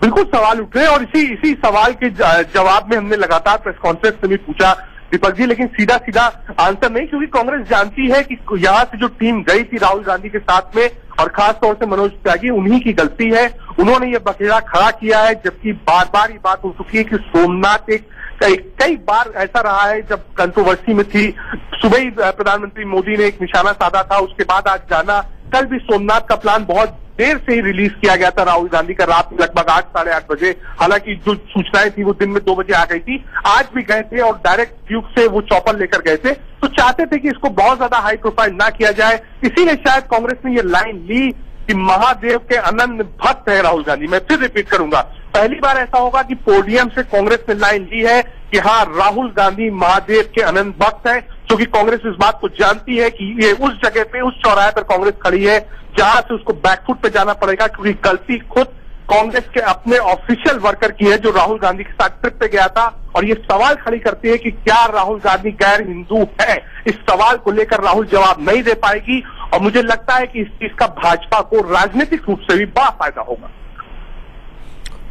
बिल्कुल सवाल उठ रहे हैं और इसी सवाल के जवाब में हमने लगातार प्रेस कॉन्फ्रेंस में भी पूछा दीपक जी, लेकिन सीधा सीधा आंसर नहीं, क्योंकि कांग्रेस जानती है कि यहाँ से जो टीम गई थी राहुल गांधी के साथ में, और खास तौर से मनोज त्यागी, उन्हीं की गलती है। उन्होंने ये बखेड़ा खड़ा किया है, जबकि बार बार ये बात हो चुकी है कि सोमनाथ कई बार ऐसा रहा है जब कंट्रोवर्सी में थी। सुबह ही प्रधानमंत्री मोदी ने एक निशाना साधा था, उसके बाद आज जाना। कल भी सोमनाथ का प्लान बहुत देर से ही रिलीज किया गया था राहुल गांधी का, रात में लगभग 8 साढ़े 8 बजे। हालांकि जो सूचनाएं थी वो दिन में 2 बजे आ गई थी। आज भी गए थे और डायरेक्ट ट्यूब से वो चॉपर लेकर गए थे, तो चाहते थे कि इसको बहुत ज्यादा हाई प्रोफाइल ना किया जाए। इसीलिए शायद कांग्रेस ने ये लाइन ली कि महादेव के अनन्य भक्त है राहुल गांधी। मैं फिर रिपीट करूंगा, पहली बार ऐसा होगा कि पोडियम से कांग्रेस ने लाइन ली है कि हाँ, राहुल गांधी महादेव के अनंत भक्त है, क्योंकि कांग्रेस इस बात को जानती है कि ये उस जगह पे, उस चौराहे पर कांग्रेस खड़ी है जहां से उसको बैकफुट पे जाना पड़ेगा, क्योंकि गलती खुद कांग्रेस के अपने ऑफिशियल वर्कर की है जो राहुल गांधी के साथ ट्रिप पे गया था। और ये सवाल खड़ी करती है कि क्या राहुल गांधी गैर हिंदू है? इस सवाल को लेकर राहुल जवाब नहीं दे पाएगी और मुझे लगता है कि इस चीज का भाजपा को राजनीतिक रूप से भी बड़ा फायदा होगा।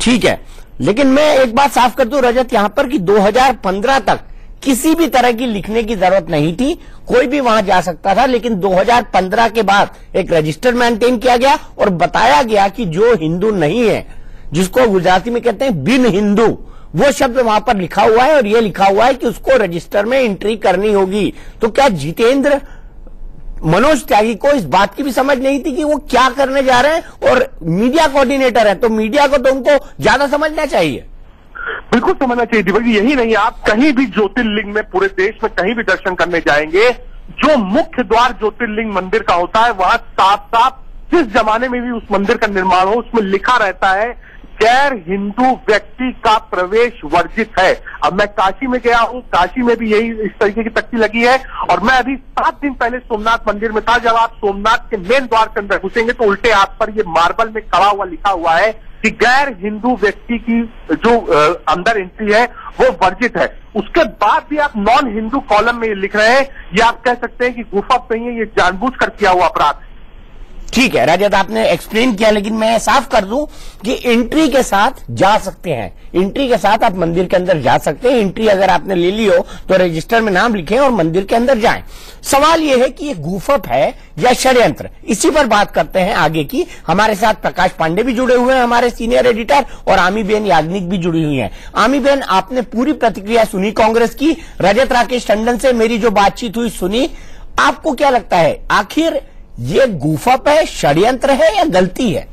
ठीक है, लेकिन मैं एक बात साफ कर दूं रजत यहां पर कि 2015 तक किसी भी तरह की लिखने की जरूरत नहीं थी, कोई भी वहां जा सकता था। लेकिन 2015 के बाद एक रजिस्टर मेंटेन किया गया और बताया गया कि जो हिंदू नहीं है, जिसको गुजराती में कहते हैं बिन हिंदू, वो शब्द वहां पर लिखा हुआ है और ये लिखा हुआ है कि उसको रजिस्टर में एंट्री करनी होगी। तो क्या जितेंद्र मनोज त्यागी को इस बात की भी समझ नहीं थी कि वो क्या करने जा रहे हैं? और मीडिया कोऑर्डिनेटर है तो मीडिया को तो उनको ज्यादा समझना चाहिए। बिल्कुल समझना चाहिए दीपक जी। यही नहीं, आप कहीं भी ज्योतिर्लिंग में पूरे देश में कहीं भी दर्शन करने जाएंगे, जो मुख्य द्वार ज्योतिर्लिंग मंदिर का होता है वहां साफ साफ, जिस जमाने में भी उस मंदिर का निर्माण हो, उसमें लिखा रहता है गैर हिंदू व्यक्ति का प्रवेश वर्जित है। अब मैं काशी में गया हूं, काशी में भी यही इस तरीके की तख्ती लगी है। और मैं अभी 7 दिन पहले सोमनाथ मंदिर में था, जब आप सोमनाथ के मेन द्वार के अंदर घुसेंगे तो उल्टे हाथ पर ये मार्बल में खड़ा हुआ लिखा हुआ है कि गैर हिंदू व्यक्ति की जो अंदर एंट्री है वो वर्जित है। उसके बाद भी आप नॉन हिंदू कॉलम में ये लिख रहे हैं, ये आप कह सकते हैं कि गुफा नहीं है, ये जानबूझकर किया हुआ अपराध है। ठीक है रजत, आपने एक्सप्लेन किया, लेकिन मैं साफ कर दूं कि एंट्री के साथ जा सकते हैं, एंट्री के साथ आप मंदिर के अंदर जा सकते हैं। एंट्री अगर आपने ले ली हो तो रजिस्टर में नाम लिखें और मंदिर के अंदर जाएं। सवाल यह है कि ये गुफप है या षड्यंत्र, इसी पर बात करते हैं आगे की। हमारे साथ प्रकाश पांडे भी जुड़े हुए हैं, हमारे सीनियर एडिटर, और आमीबेन याग्निक भी जुड़ी हुई हैं। आमीबेन, आपने पूरी प्रतिक्रिया सुनी कांग्रेस की, रजत राकेश टंडन से मेरी जो बातचीत हुई सुनी, आपको क्या लगता है आखिर ये गुफप है, षड्यंत्र है या गलती है?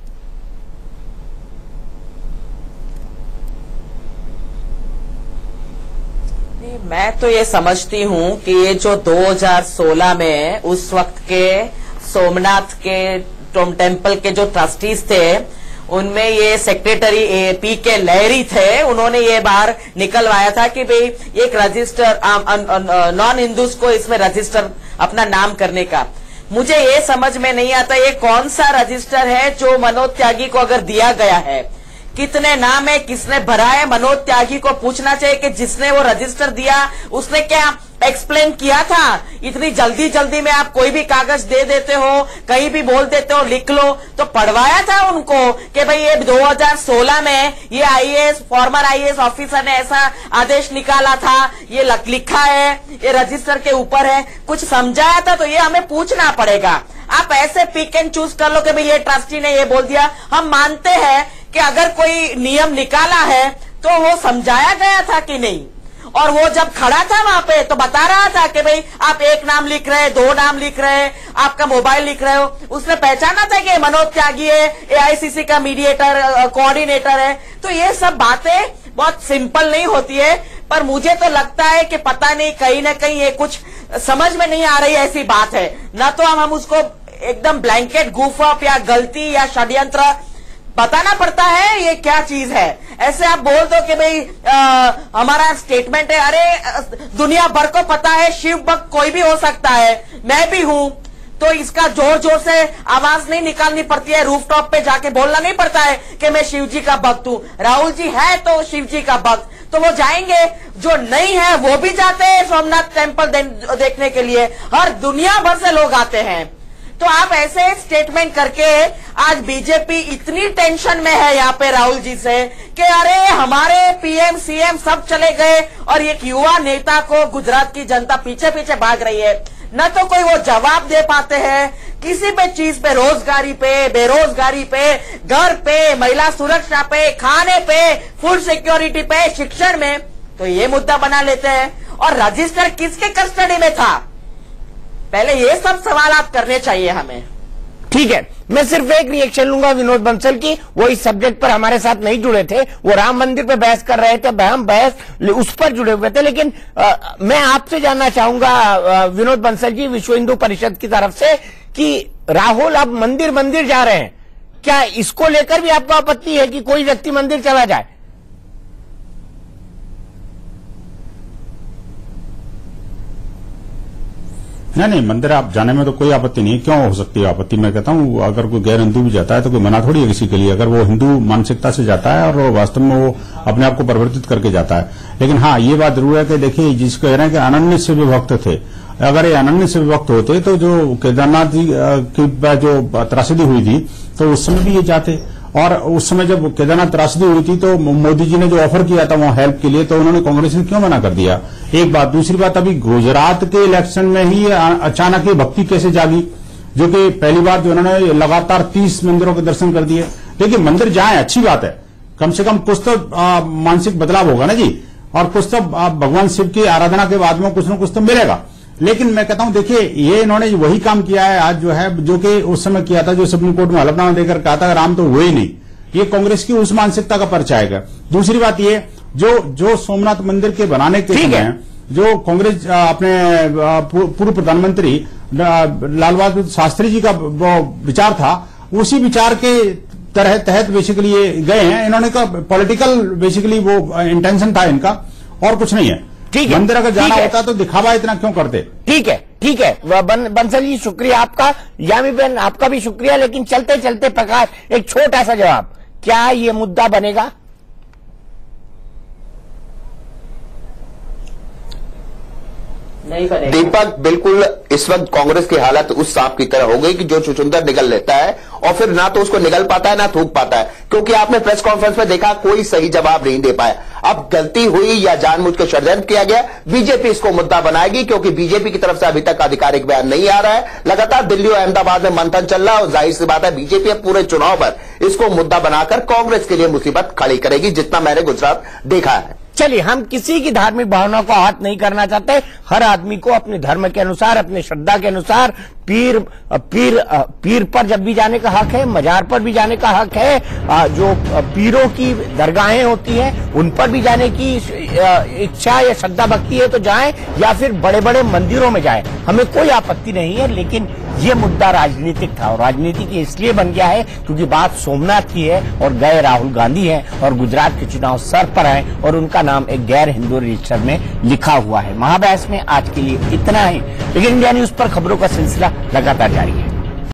मैं तो ये समझती हूं कि ये जो 2016 में उस वक्त के सोमनाथ के टेम्पल के जो ट्रस्टीज थे, उनमें ये सेक्रेटरी पीके लहरी थे, उन्होंने ये बाहर निकलवाया था कि भाई एक रजिस्टर नॉन हिंदूज को इसमें रजिस्टर अपना नाम करने का। मुझे ये समझ में नहीं आता ये कौन सा रजिस्टर है जो मनोज त्यागी को अगर दिया गया है, कितने नाम है, किसने भरा है। मनोज त्यागी को पूछना चाहिए कि जिसने वो रजिस्टर दिया उसने क्या एक्सप्लेन किया था। इतनी जल्दी जल्दी में आप कोई भी कागज दे देते हो, कहीं भी बोल देते हो लिख लो, तो पढ़वाया था उनको कि भाई ये 2016 में ये आईएएस फॉर्मर आईएएस ऑफिसर ने ऐसा आदेश निकाला था, ये लिखा है, ये रजिस्टर के ऊपर है, कुछ समझाया था तो ये हमें पूछना पड़ेगा। आप ऐसे पिक एंड चूज कर लो कि भाई ये ट्रस्टी ने ये बोल दिया। हम मानते हैं कि अगर कोई नियम निकाला है तो वो समझाया गया था कि नहीं, और वो जब खड़ा था वहां पे तो बता रहा था कि भाई आप एक नाम लिख रहे हैं, 2 नाम लिख रहे हैं, आपका मोबाइल लिख रहे हो। उसने पहचाना था कि मनोज त्यागी है, एआईसीसी का मीडिएटर कोऑर्डिनेटर है। तो ये सब बातें बहुत सिंपल नहीं होती है, पर मुझे तो लगता है कि पता नहीं कहीं ना कहीं ये कुछ समझ में नहीं आ रही ऐसी बात है। न तो हम उसको एकदम ब्लैंकेट गूफ अप या गलती या षड्यंत्र बताना पड़ता है ये क्या चीज है। ऐसे आप बोल दो कि भाई हमारा स्टेटमेंट है, अरे दुनिया भर को पता है शिव भक्त कोई भी हो सकता है, मैं भी हूं, तो इसका जोर जोर से आवाज नहीं निकालनी पड़ती है, रूफटॉप पे जाके बोलना नहीं पड़ता है कि मैं शिव जी का भक्त हूं। राहुल जी है तो शिव जी का भक्त, तो वो जाएंगे, जो नहीं है वो भी जाते हैं सोमनाथ टेम्पल देखने के लिए। हर दुनिया भर से लोग आते हैं। तो आप ऐसे स्टेटमेंट करके आज बीजेपी इतनी टेंशन में है यहाँ पे राहुल जी से कि अरे हमारे पीएम सीएम सब चले गए और एक युवा नेता को गुजरात की जनता पीछे पीछे भाग रही है। न तो कोई वो जवाब दे पाते हैं किसी पे चीज पे, रोजगारी पे, बेरोजगारी पे, घर पे, महिला सुरक्षा पे, खाने पे, फूड सिक्योरिटी पे, शिक्षण में, तो ये मुद्दा बना लेते हैं। और रजिस्टर किसके कस्टडी में था, पहले ये सब सवाल आप करने चाहिए हमें। ठीक है, मैं सिर्फ एक रिएक्शन लूंगा विनोद बंसल की। वो इस सब्जेक्ट पर हमारे साथ नहीं जुड़े थे, वो राम मंदिर पे बहस कर रहे थे, हम बहस उस पर जुड़े हुए थे। लेकिन मैं आपसे जानना चाहूंगा विनोद बंसल जी, विश्व हिंदू परिषद की तरफ से, कि राहुल अब मंदिर मंदिर जा रहे हैं, क्या इसको लेकर भी आपको आपत्ति है कि कोई व्यक्ति मंदिर चला जाए? नहीं, मंदिर आप जाने में तो कोई आपत्ति नहीं है। क्यों हो सकती है आपत्ति? मैं कहता हूं अगर कोई गैर हिंदू भी जाता है तो कोई मना थोड़ी है किसी के लिए, अगर वो हिंदू मानसिकता से जाता है और वास्तव में वो अपने आप को परिवर्तित करके जाता है। लेकिन हाँ, ये बात जरूर है कि देखिए, जिसको कह रहे हैं कि अनन्य से विभक्त थे, अगर ये अनन्य से विभक्त होते तो जो केदारनाथ जी की जो त्रासदी हुई थी तो उस समय भी ये जाते। और उस समय जब केदारनाथ त्रासदी हुई थी तो मोदी जी ने जो ऑफर किया था वहां हेल्प के लिए, तो उन्होंने कांग्रेस ने क्यों मना कर दिया? एक बात। दूसरी बात, अभी गुजरात के इलेक्शन में ही अचानक ये भक्ति कैसे जागी, जो कि पहली बार जो उन्होंने लगातार 30 मंदिरों के दर्शन कर दिए। देखिए, मंदिर जाए अच्छी बात है, कम से कम कुछ तो मानसिक बदलाव होगा ना जी, और कुछ तो भगवान शिव की आराधना के बाद में कुछ न कुछ तो मिलेगा। लेकिन मैं कहता हूं, देखिए, ये इन्होंने वही काम किया है आज जो है, जो कि उस समय किया था, जो सुप्रीम कोर्ट में हलफनामा देकर कहा था राम तो हुए ही नहीं। ये कांग्रेस की उस मानसिकता का परिचायक है। दूसरी बात ये, जो सोमनाथ मंदिर के बनाने के समय जो कांग्रेस अपने पूर्व प्रधानमंत्री लाल बहादुर शास्त्री जी का विचार था, उसी विचार के तहत बेसिकली ये गए हैं। इन्होंने का पॉलिटिकल बेसिकली वो इंटेंशन था इनका, और कुछ नहीं है। ठीक है, मंदिर अगर जाना होता तो दिखावा इतना क्यों करते? ठीक है बंसल जी, शुक्रिया आपका। यामी बहन, आपका भी शुक्रिया। लेकिन चलते चलते प्रकाश, एक छोटा सा जवाब, क्या ये मुद्दा बनेगा? नहीं बनेगा। दीपक, बिल्कुल इस वक्त कांग्रेस की हालत उस सांप की तरह हो गई कि जो चुचुंदर निगल लेता है और फिर ना तो उसको निगल पाता है ना थूक पाता है, क्योंकि आपने प्रेस कॉन्फ्रेंस में देखा कोई सही जवाब नहीं दे पाया। अब गलती हुई या जानबूझ के षड्यंत्र किया गया, बीजेपी इसको मुद्दा बनाएगी, क्योंकि बीजेपी की तरफ से अभी तक आधिकारिक बयान नहीं आ रहा है। लगातार दिल्ली और अहमदाबाद में मंथन चल रहा है, और जाहिर सी बात है बीजेपी अब पूरे चुनाव पर इसको मुद्दा बनाकर कांग्रेस के लिए मुसीबत खड़ी करेगी, जितना मैंने गुजरात देखा है। चलिए, हम किसी की धार्मिक भावना को आहत नहीं करना चाहते। हर आदमी को अपने धर्म के अनुसार, अपने श्रद्धा के अनुसार पीर पर जब भी जाने का हक है, मजार पर भी जाने का हक है, जो पीरों की दरगाहें होती हैं उन पर भी जाने की इच्छा या श्रद्धा भक्ति है तो जाएं, या फिर बड़े बड़े मंदिरों में जाएं, हमें कोई आपत्ति नहीं है। लेकिन ये मुद्दा राजनीतिक था और राजनीतिक इसलिए बन गया है क्योंकि बात सोमनाथ की है और गए राहुल गांधी हैं और गुजरात के चुनाव सर पर हैं और उनका नाम एक गैर हिंदू रजिस्टर में लिखा हुआ है। महाबहस में आज के लिए इतना ही, लेकिन इंडिया न्यूज पर खबरों का सिलसिला लगातार जारी है।